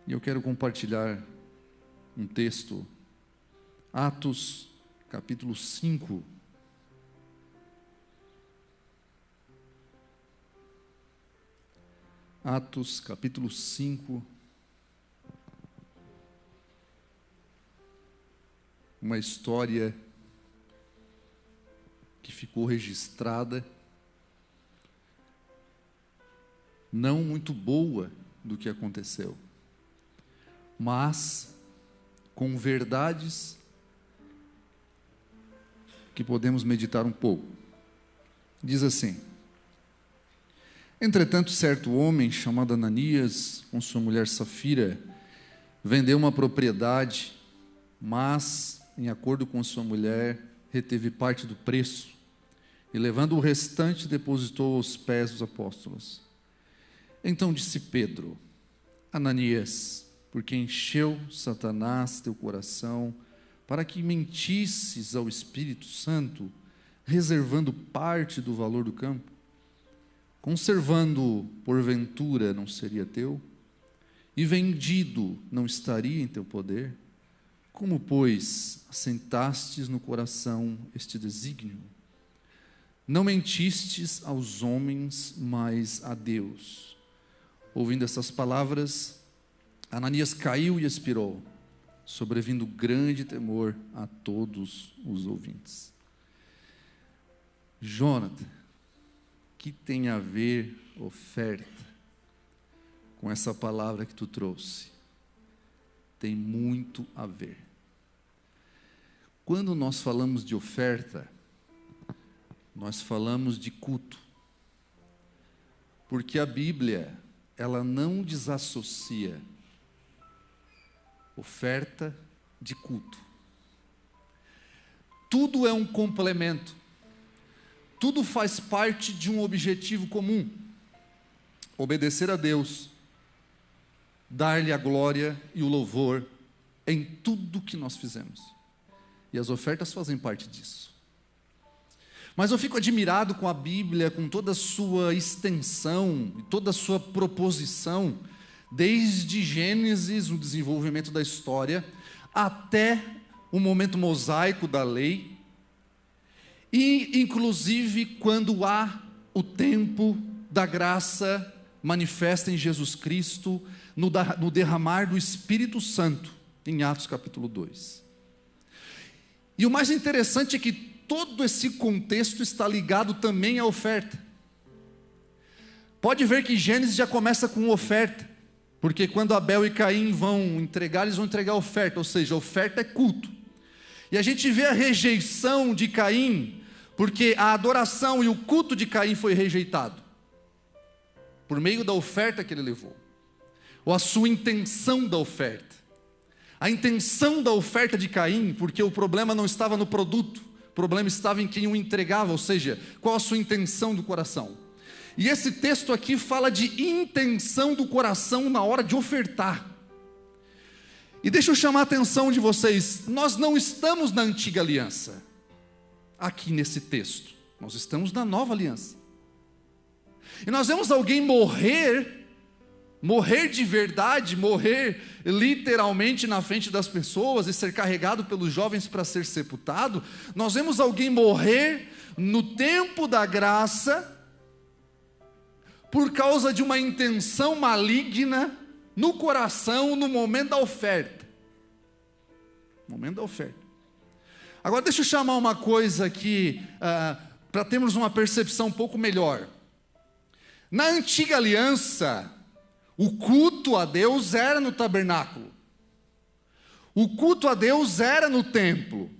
E eu quero compartilhar um texto, Atos, capítulo 5. Atos, capítulo 5. Uma história que ficou registrada, não muito boa do que aconteceu, mas com verdades que podemos meditar um pouco. Diz assim: entretanto, certo homem chamado Ananias, com sua mulher Safira, vendeu uma propriedade, mas, em acordo com sua mulher, reteve parte do preço, e levando o restante, depositou aos pés dos apóstolos. Então disse Pedro: Ananias, porque encheu Satanás teu coração, para que mentisses ao Espírito Santo, reservando parte do valor do campo? Conservando, porventura, não seria teu? E vendido, não estaria em teu poder? Como, pois, assentastes no coração este desígnio? Não mentistes aos homens, mas a Deus. Ouvindo essas palavras, Ananias caiu e expirou, sobrevindo grande temor a todos os ouvintes. Jonathan, que tem a ver oferta com essa palavra que tu trouxe? Tem muito a ver. Quando nós falamos de oferta, nós falamos de culto, porque a Bíblia, ela não desassocia oferta de culto. Tudo é um complemento, tudo faz parte de um objetivo comum: obedecer a Deus, dar-lhe a glória e o louvor em tudo que nós fizemos, e as ofertas fazem parte disso. Mas eu fico admirado com a Bíblia, com toda a sua extensão, toda a sua proposição, desde Gênesis, o desenvolvimento da história, até o momento mosaico da lei, e inclusive quando há o tempo da graça manifesta em Jesus Cristo, no derramar do Espírito Santo, em Atos capítulo 2. E o mais interessante é que todo esse contexto está ligado também à oferta. Pode ver que Gênesis já começa com oferta, porque quando Abel e Caim vão entregar, eles vão entregar oferta, ou seja, oferta é culto. E a gente vê a rejeição de Caim, porque a adoração e o culto de Caim foi rejeitado, por meio da oferta que ele levou, ou a sua intenção da oferta. A intenção da oferta de Caim, porque o problema não estava no produto, o problema estava em quem o entregava, ou seja, qual a sua intenção do coração. E esse texto aqui fala de intenção do coração na hora de ofertar. E deixa eu chamar a atenção de vocês, nós não estamos na antiga aliança, aqui nesse texto, nós estamos na nova aliança. E nós vemos alguém morrer de verdade, morrer literalmente na frente das pessoas e ser carregado pelos jovens para ser sepultado. Nós vemos alguém morrer no tempo da graça por causa de uma intenção maligna no coração, no momento da oferta. Momento da oferta. Agora deixa eu chamar uma coisa aqui, para termos uma percepção um pouco melhor. Na antiga aliança, o culto a Deus era no tabernáculo. O culto a Deus era no templo.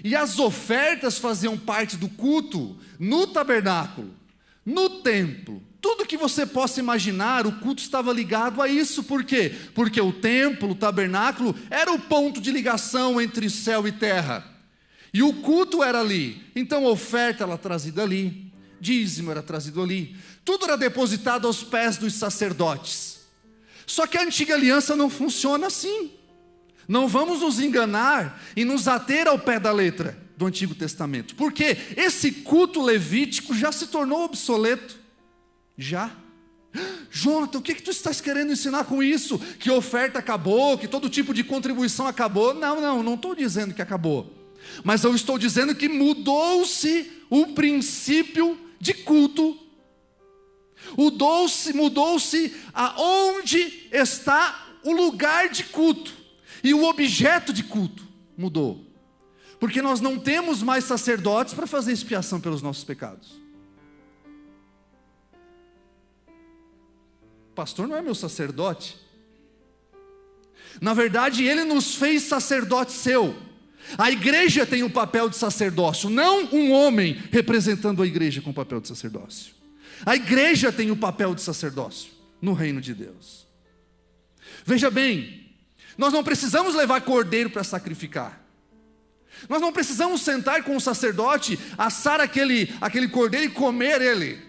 E as ofertas faziam parte do culto no tabernáculo, no templo. Tudo que você possa imaginar, o culto estava ligado a isso. Por quê? Porque o templo, o tabernáculo, era o ponto de ligação entre céu e terra. E o culto era ali. Então a oferta era trazida ali, dízimo era trazido ali. Tudo era depositado aos pés dos sacerdotes. Só que a antiga aliança não funciona assim. Não vamos nos enganar e nos ater ao pé da letra do Antigo Testamento. Porque esse culto levítico já se tornou obsoleto. Já. Jonathan, o que tu estás querendo ensinar com isso? Que oferta acabou, que todo tipo de contribuição acabou? Não estou dizendo que acabou. Mas eu estou dizendo que mudou-se o princípio de culto. Mudou-se aonde está o lugar de culto. E o objeto de culto mudou. Porque nós não temos mais sacerdotes para fazer expiação pelos nossos pecados. O pastor não é meu sacerdote. Na verdade, ele nos fez sacerdote seu. A igreja tem um papel de sacerdócio, não um homem representando a igreja com o papel de sacerdócio. A igreja tem o papel de sacerdócio no reino de Deus. Veja bem, nós não precisamos levar cordeiro para sacrificar. Nós não precisamos sentar com o sacerdote, assar aquele cordeiro e comer ele.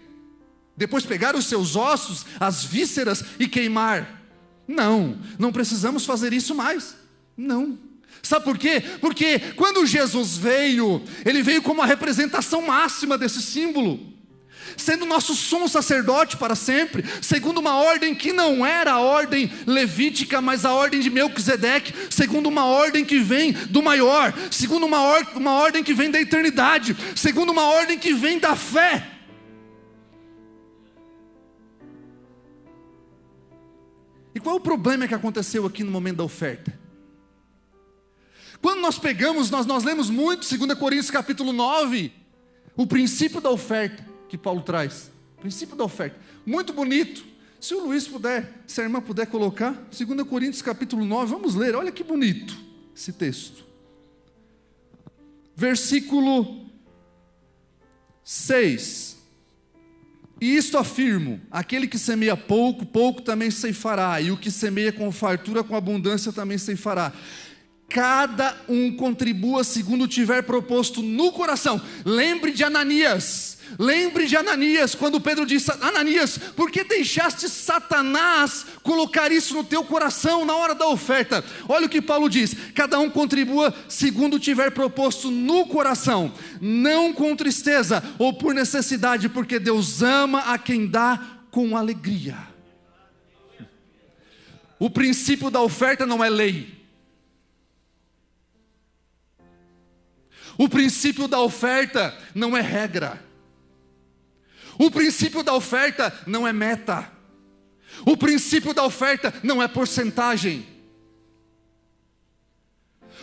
Depois pegar os seus ossos, as vísceras e queimar. Não precisamos fazer isso mais. Não. Sabe por quê? Porque quando Jesus veio, ele veio como a representação máxima desse símbolo, sendo nosso sumo sacerdote para sempre, segundo uma ordem que não era a ordem levítica, mas a ordem de Melquisedeque, segundo uma ordem que vem do maior, segundo uma ordem que vem da eternidade, segundo uma ordem que vem da fé. E qual é o problema que aconteceu aqui no momento da oferta? Quando nós pegamos, nós lemos muito 2 Coríntios capítulo 9, o princípio da oferta que Paulo traz. Princípio da oferta, muito bonito. Se o Luiz puder, se a irmã puder colocar, 2 Coríntios capítulo 9, vamos ler, olha que bonito esse texto. Versículo 6. E isto afirmo, aquele que semeia pouco, pouco também ceifará, e o que semeia com fartura, com abundância também ceifará. Cada um contribua segundo tiver proposto no coração. Lembre de Ananias, quando Pedro disse: Ananias, por que deixaste Satanás colocar isso no teu coração na hora da oferta? Olha o que Paulo diz: cada um contribua segundo tiver proposto no coração, não com tristeza ou por necessidade, porque Deus ama a quem dá com alegria. O princípio da oferta não é lei. O princípio da oferta não é regra. O princípio da oferta não é meta. O princípio da oferta não é porcentagem.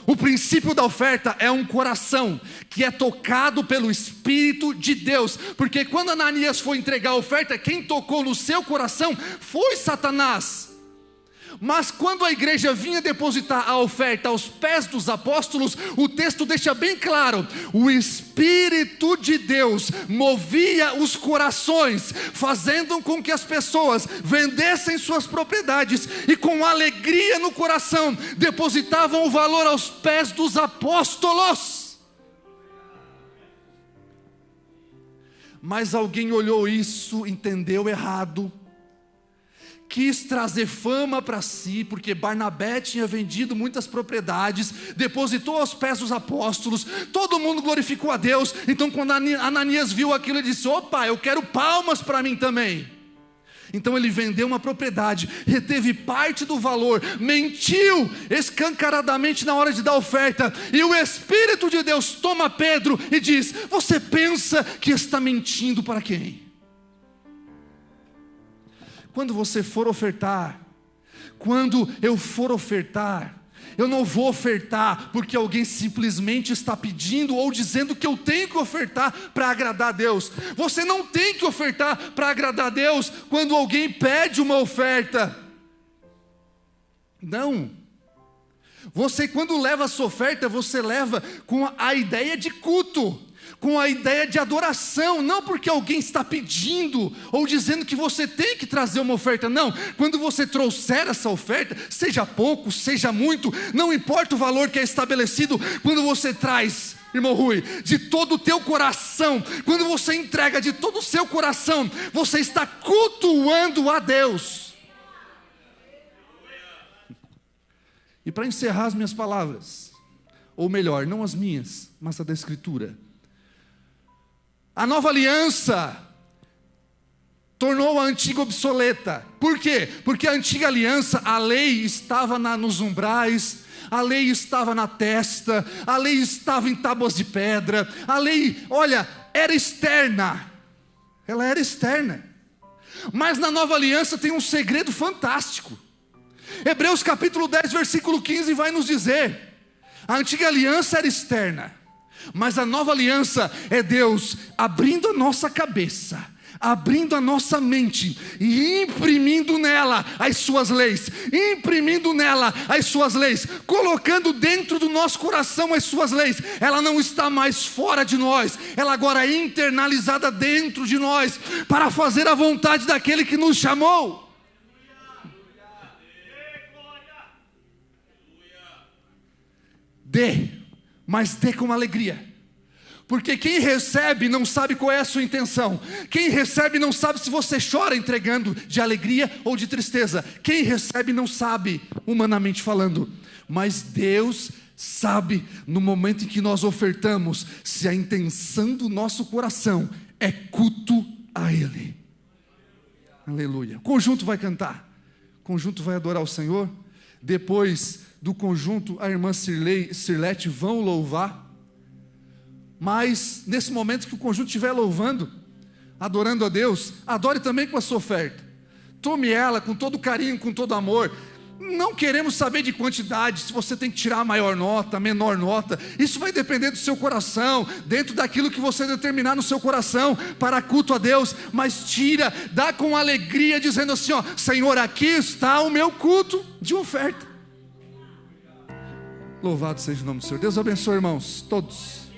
O princípio da oferta é um coração que é tocado pelo Espírito de Deus. Porque quando Ananias foi entregar a oferta, quem tocou no seu coração foi Satanás. Mas quando a igreja vinha depositar a oferta aos pés dos apóstolos, o texto deixa bem claro: o Espírito de Deus movia os corações, fazendo com que as pessoas vendessem suas propriedades e com alegria no coração depositavam o valor aos pés dos apóstolos. Mas alguém olhou isso, entendeu errado, quis trazer fama para si, porque Barnabé tinha vendido muitas propriedades, depositou aos pés dos apóstolos, todo mundo glorificou a Deus. Então quando Ananias viu aquilo, ele disse: opa, eu quero palmas para mim também. Então ele vendeu uma propriedade, reteve parte do valor, mentiu escancaradamente na hora de dar oferta, e o Espírito de Deus toma Pedro e diz: você pensa que está mentindo para quem? Quando você for ofertar, quando eu for ofertar, eu não vou ofertar porque alguém simplesmente está pedindo ou dizendo que eu tenho que ofertar para agradar a Deus. Você não tem que ofertar para agradar a Deus quando alguém pede uma oferta. Não. Você, quando leva a sua oferta, você leva com a ideia de culto, com a ideia de adoração, não porque alguém está pedindo ou dizendo que você tem que trazer uma oferta. Não, quando você trouxer essa oferta, seja pouco, seja muito, não importa o valor que é estabelecido, quando você traz, irmão Rui, de todo o teu coração, quando você entrega de todo o seu coração, você está cultuando a Deus. E para encerrar as minhas palavras, ou melhor, não as minhas, mas a da Escritura, a nova aliança tornou a antiga obsoleta. Por quê? Porque a antiga aliança, a lei estava nos umbrais, a lei estava na testa, a lei estava em tábuas de pedra, a lei, olha, era externa, ela era externa. Mas na nova aliança tem um segredo fantástico. Hebreus capítulo 10, versículo 15 vai nos dizer: a antiga aliança era externa, mas a nova aliança é Deus abrindo a nossa cabeça, abrindo a nossa mente e imprimindo nela as suas leis, imprimindo nela as suas leis, colocando dentro do nosso coração as suas leis. Ela não está mais fora de nós, ela agora é internalizada dentro de nós, para fazer a vontade daquele que nos chamou. Dê, mas dê com alegria. Porque quem recebe não sabe qual é a sua intenção. Quem recebe não sabe se você chora entregando de alegria ou de tristeza. Quem recebe não sabe, humanamente falando. Mas Deus sabe, no momento em que nós ofertamos, se a intenção do nosso coração é culto a Ele. Aleluia. O conjunto vai cantar. O conjunto vai adorar o Senhor. Depois do conjunto, a irmã Sirlete vão louvar. Mas nesse momento que o conjunto estiver louvando, adorando a Deus, adore também com a sua oferta. Tome ela com todo carinho, com todo amor. Não queremos saber de quantidade, se você tem que tirar a maior nota, a menor nota. Isso vai depender do seu coração, dentro daquilo que você determinar no seu coração para culto a Deus. Mas tira, dá com alegria, dizendo assim, ó: Senhor, aqui está o meu culto de oferta. Louvado seja o nome do Senhor. Deus abençoe, irmãos, todos.